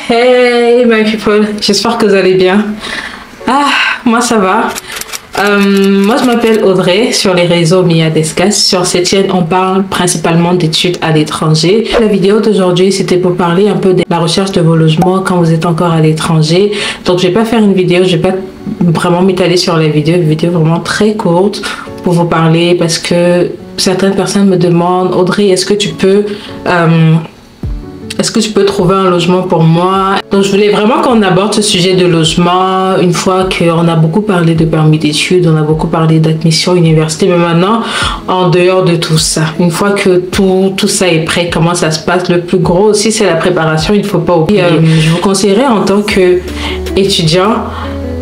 Hey my people, j'espère que vous allez bien. Moi ça va. Moi je m'appelle Audrey, sur les réseaux Mia Descas. Sur cette chaîne on parle principalement d'études à l'étranger. La vidéo d'aujourd'hui c'était pour parler un peu de la recherche de vos logements quand vous êtes encore à l'étranger. Donc je vais pas faire une vidéo, je vais pas vraiment m'étaler sur la vidéo, une vidéo vraiment très courte pour vous parler parce que certaines personnes me demandent Audrey, est-ce que tu peux trouver un logement pour moi? Donc je voulais vraiment qu'on aborde ce sujet de logement une fois qu'on a beaucoup parlé de permis d'études, on a beaucoup parlé d'admission université, mais maintenant en dehors de tout ça, une fois que tout ça est prêt, comment ça se passe? Le plus gros aussi c'est la préparation, il ne faut pas oublier. Je vous conseillerais en tant qu'étudiant,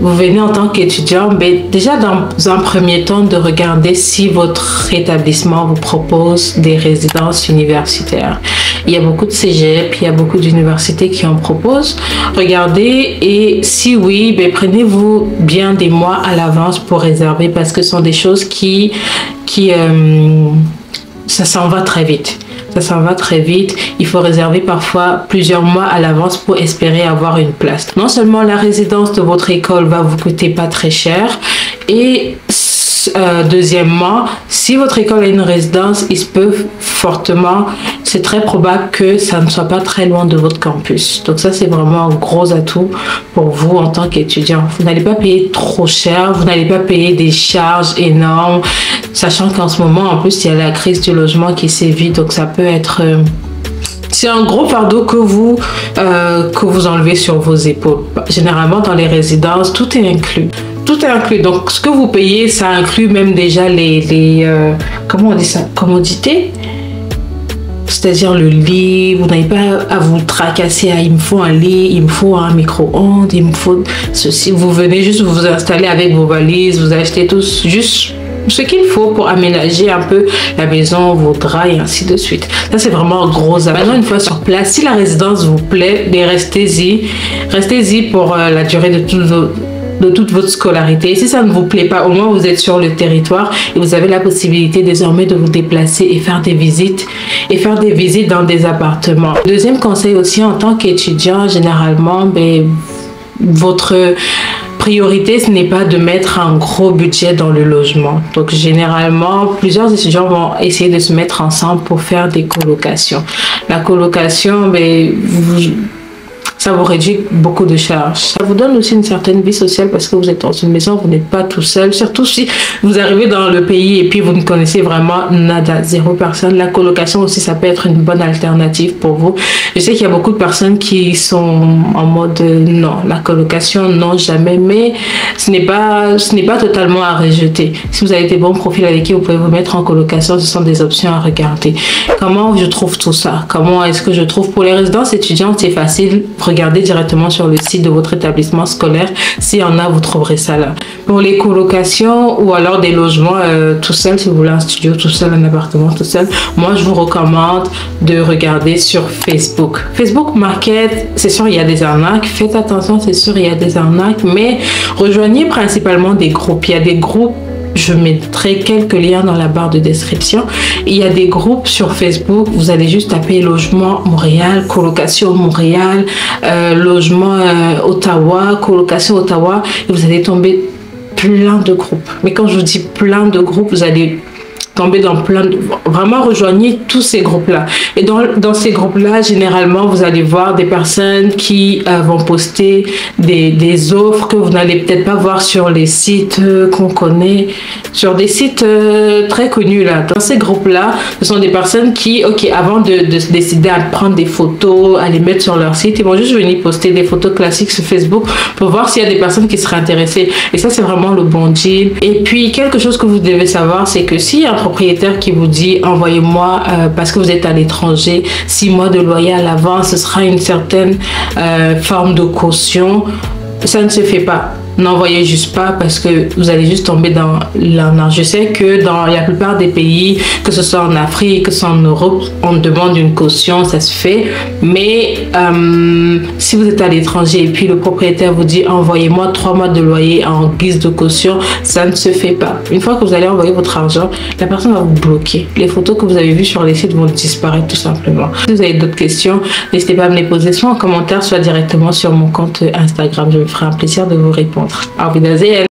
vous venez en tant qu'étudiant, mais déjà dans un premier temps de regarder si votre établissement vous propose des résidences universitaires. Il y a beaucoup de cégep, il y a beaucoup d'universités qui en proposent. Regardez et si oui, prenez-vous bien des mois à l'avance pour réserver parce que ce sont des choses ça s'en va très vite. Ça s'en va très vite. Il faut réserver parfois plusieurs mois à l'avance pour espérer avoir une place. Non seulement la résidence de votre école va vous coûter pas très cher et deuxièmement, si votre école a une résidence, il se peut fortement, c'est très probable que ça ne soit pas très loin de votre campus. Donc ça, c'est vraiment un gros atout pour vous en tant qu'étudiant. Vous n'allez pas payer trop cher, vous n'allez pas payer des charges énormes, sachant qu'en ce moment, en plus, il y a la crise du logement qui sévit, donc ça peut être... c'est un gros fardeau que vous enlevez sur vos épaules. Généralement, dans les résidences, tout est inclus. Tout est inclus. Donc, ce que vous payez, ça inclut même déjà comment on dit ça? Commodités. C'est-à-dire le lit. Vous n'avez pas à vous tracasser à il me faut un lit, il me faut un micro-ondes, il me faut ceci. Vous venez juste vous installer avec vos valises, vous achetez tous juste ce qu'il faut pour aménager un peu la maison, vos draps et ainsi de suite. Ça, c'est vraiment un gros avantage. Maintenant, une fois sur place, si la résidence vous plaît, restez-y. Restez-y pour la durée de toute votre scolarité. Si ça ne vous plaît pas, au moins vous êtes sur le territoire et vous avez la possibilité désormais de vous déplacer et faire des visites dans des appartements. Deuxième conseil aussi en tant qu'étudiant, généralement, votre priorité, ce n'est pas de mettre un gros budget dans le logement. Donc, généralement, plusieurs étudiants vont essayer de se mettre ensemble pour faire des colocations. La colocation, ça vous réduit beaucoup de charges. Ça vous donne aussi une certaine vie sociale parce que vous êtes dans une maison, vous n'êtes pas tout seul. Surtout si vous arrivez dans le pays et puis vous ne connaissez vraiment nada, zéro personne. La colocation aussi, ça peut être une bonne alternative pour vous. Je sais qu'il y a beaucoup de personnes qui sont en mode non, la colocation, non, jamais. Mais ce n'est pas totalement à rejeter. Si vous avez des bons profils avec qui vous pouvez vous mettre en colocation, ce sont des options à regarder. Comment je trouve tout ça? Comment est-ce que je trouve? Pour les résidences étudiantes, c'est facile. Regardez directement sur le site de votre établissement scolaire. S'il y en a, vous trouverez ça là. Pour les colocations ou alors des logements tout seul, si vous voulez un studio tout seul, un appartement tout seul, moi je vous recommande de regarder sur Facebook. Facebook Market, c'est sûr il y a des arnaques. Faites attention, c'est sûr il y a des arnaques, mais rejoignez principalement des groupes. Il y a des groupes. Je mettrai quelques liens dans la barre de description. Il y a des groupes sur Facebook. Vous allez juste taper logement Montréal, colocation Montréal, logement Ottawa, colocation Ottawa. Et vous allez tomber plein de groupes. Mais quand je vous dis plein de groupes, vous allez tomber dans plein de... Vraiment, rejoignez tous ces groupes-là. Et dans ces groupes-là, généralement, vous allez voir des personnes qui vont poster des offres que vous n'allez peut-être pas voir sur les sites qu'on connaît, sur des sites très connus, là. Dans ces groupes-là, ce sont des personnes qui, avant de décider à prendre des photos, à les mettre sur leur site, ils vont juste venir poster des photos classiques sur Facebook pour voir s'il y a des personnes qui seraient intéressées. Et ça, c'est vraiment le bon deal. Et puis, quelque chose que vous devez savoir, c'est que si un propriétaire qui vous dit envoyez-moi parce que vous êtes à l'étranger 6 mois de loyer à l'avance, ce sera une certaine forme de caution, ça ne se fait pas. n'envoyez juste pas parce que vous allez juste tomber dans l'arnaque. Je sais que dans la plupart des pays, que ce soit en Afrique, que ce soit en Europe, on demande une caution, ça se fait. Mais si vous êtes à l'étranger et puis le propriétaire vous dit envoyez-moi 3 mois de loyer en guise de caution, ça ne se fait pas. Une fois que vous allez envoyer votre argent, la personne va vous bloquer. Les photos que vous avez vues sur les sites vont disparaître tout simplement. Si vous avez d'autres questions, n'hésitez pas à me les poser soit en commentaire, soit directement sur mon compte Instagram. Je me ferai un plaisir de vous répondre. Auf Wiedersehen!